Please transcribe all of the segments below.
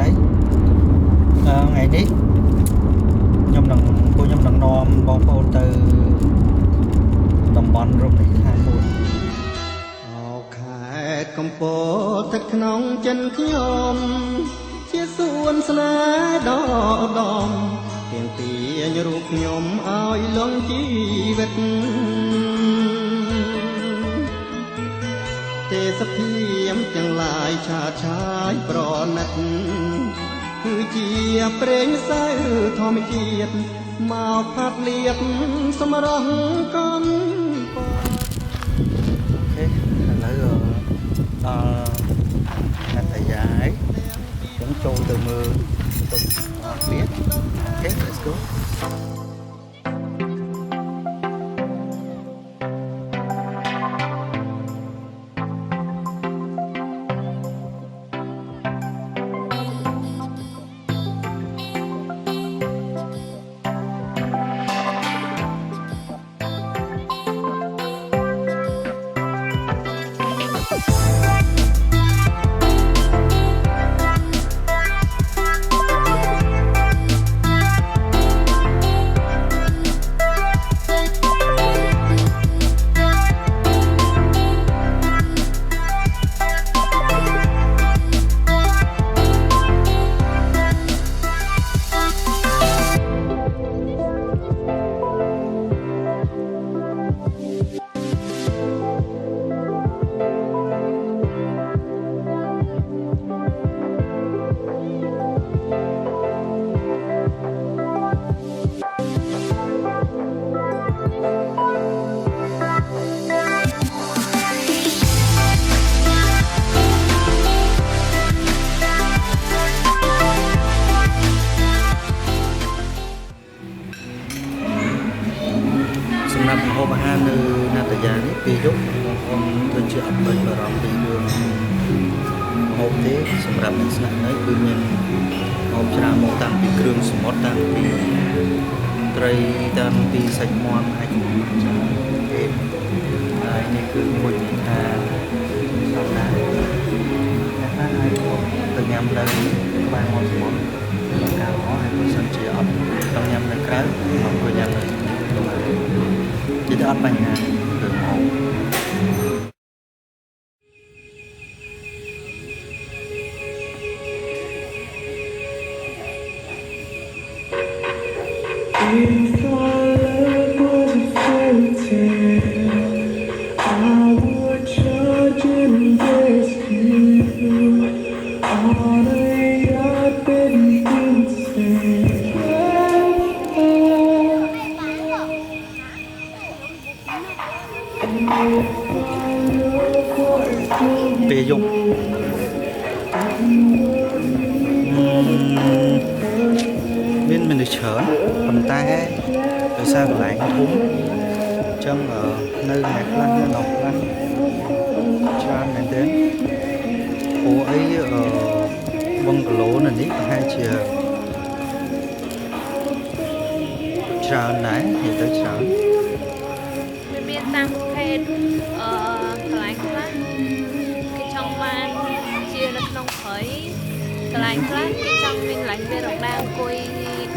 ហើយថ្ងៃនេះខ្ញុំនឹងនាំបងប្អូនទៅតំបន់រមណីយដ្ឋានមួយខេត្តកំពតស្ថិតក្នុងចិនខ្ញុំជាសួនស្នេហ៍ដ៏ឧត្តមទាមទាររូបខ្ញុំឲ្យលងជីវិតទេសភាពទាំងឡាយឆាតឆាយប្រណិតគឺជាព្រេងសៅធម្មជាតិមកផាត់លៀបសម្រស់កំពតអូខេឥឡូវដល់នាតាយាហើយខ្ញុំចូលទៅមើលទុកអត់ទៀតអូខេ let's goសម្រាប់ម្ហូបអាហារនៅនាតាយានេះពេលយប់ខ្ញុំធ្វើជាអត់បាច់បារម្ភពីរឿងម្ហូបទេសម្រាប់អ្នកស្នាក់នៅគឺមានម្ហូបច្រើនមកតាំងពីគ្រឿងសមុទ្រតាំងពីត្រីតាំងពីសាច់មាន់ហើយហើយនេះគឺមួយថាសំណាក់អ្នកណាឲ្យទៅញ៉ាំនៅក្បែរមាត់សមុទ្រកាលមកហើយបើសិនជាអត់ចង់ញ៉ាំនៅក្រៅមកទៅញ៉ាំនៅjadi apa nya mau If our love was a fairy tale, I would charge and rescue you on a yacht that you can sail. Về dùng bên mình được chở phần tay từ xa còn lại thúng chân ở nơi hạt lăn ngọc lăn cho này đến phố ấy ở bungalow này đi hai chiều chờ nãy thì tới chờមានតាមខេត្តកន្លែងខ្លះគេចង់បានជានៅក្នុងព្រៃកន្លែងខ្លះគេចង់មានកន្លែងវារដាអង្គុយ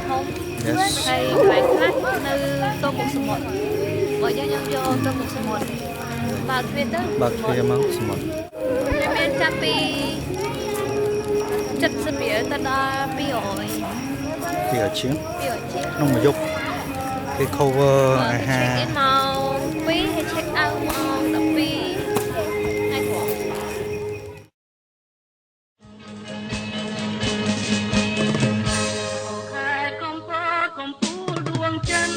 ធំហើយកន្លែងខ្លះនៅទៅមុខសមុទ្របើយើងយកទៅមុខសមុទ្របើកទ្វារទៅបើកទ្វារមកសមុទ្រវាមានចាប់ពី70រៀលទៅដល់200ជាងក្នុងមួយយប់គេ cover អាហារម៉ោង2ហើយ check out ម៉ោង12ហើយព្រោះខេត្តកំពតកំពូលដួងចិន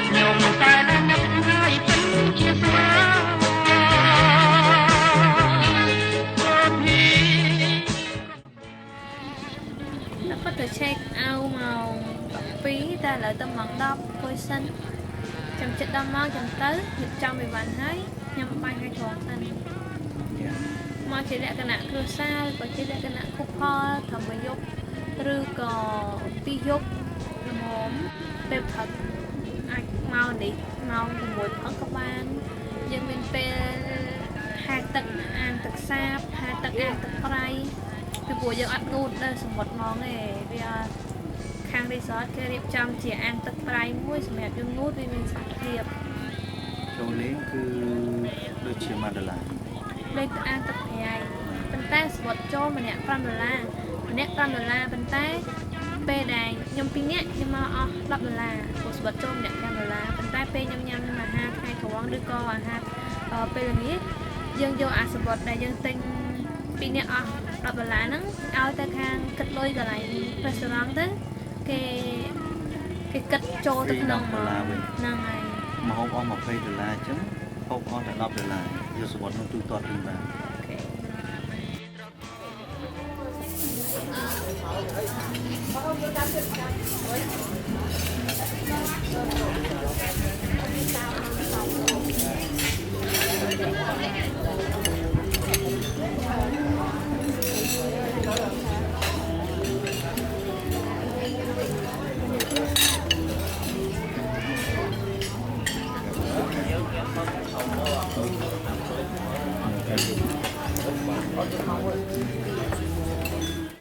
ខ្ញុំតែនឹកហើយពិនជាស្វាតែទៅ check out ម៉ោង12តែឥឡូវទៅម៉ោង10ពុយសិនចាំចិត្តដល់ម៉ោងចាំទៅរៀបចំអីវ៉ាន់ហើយខ្ញុំបាញ់ឲ្យត្រង់សិនមកជាលក្ខណៈគ្រួសារក៏ជាលក្ខណៈគូផលត្រឹមមួយយប់ឬក៏2យប់ល្មមពេលព្រឹកអាចមកនេះម៉ោង6ព្រឹកក៏បានយើងមានពេល ហែទឹកអាងទឹកសាបហែទឹកអាងទឹកប្រៃពីព្រោះយើងអត់ងូតនៅសមុទ្រហ្មងទេវាខាង resort គេរៀបចំជាអាងទឹកប្រៃមួយសម្រាប់យើងងូតវាមានសុខភាព ចូលលេងគឺដូចជា1ដុល្លារ លេខអាងទឹកប្រៃប៉ុន្តែសមុទ្រចូលម្នាក់5ដុល្លារម្នាក់5ដុល្លារប៉ុន្តែពេលដែលខ្ញុំ2នាក់ខ្ញុំមកអស់10ដុល្លារព្រោះសមុទ្រចូលម្នាក់5ដុល្លារប៉ុន្តែពេលខ្ញុំញ៉ាំអាហារថ្ងៃត្រង់ឬក៏អាហារពេលល្ងាចយើងយកអាសមុទ្រដែលយើងទិញ2នាក់អស់10ដុល្លារហ្នឹងឲ្យទៅខាងគិតលុយកន្លែង restaurant ទៅគេគិតចូលទៅក្នុងហ្នឹងហើយ មកហូបអស់20ដុល្លារអញ្ចឹងហូបអស់តែ10ដុល្លារយកសវត្តនោះទូទាត់វិញបាន អូខេ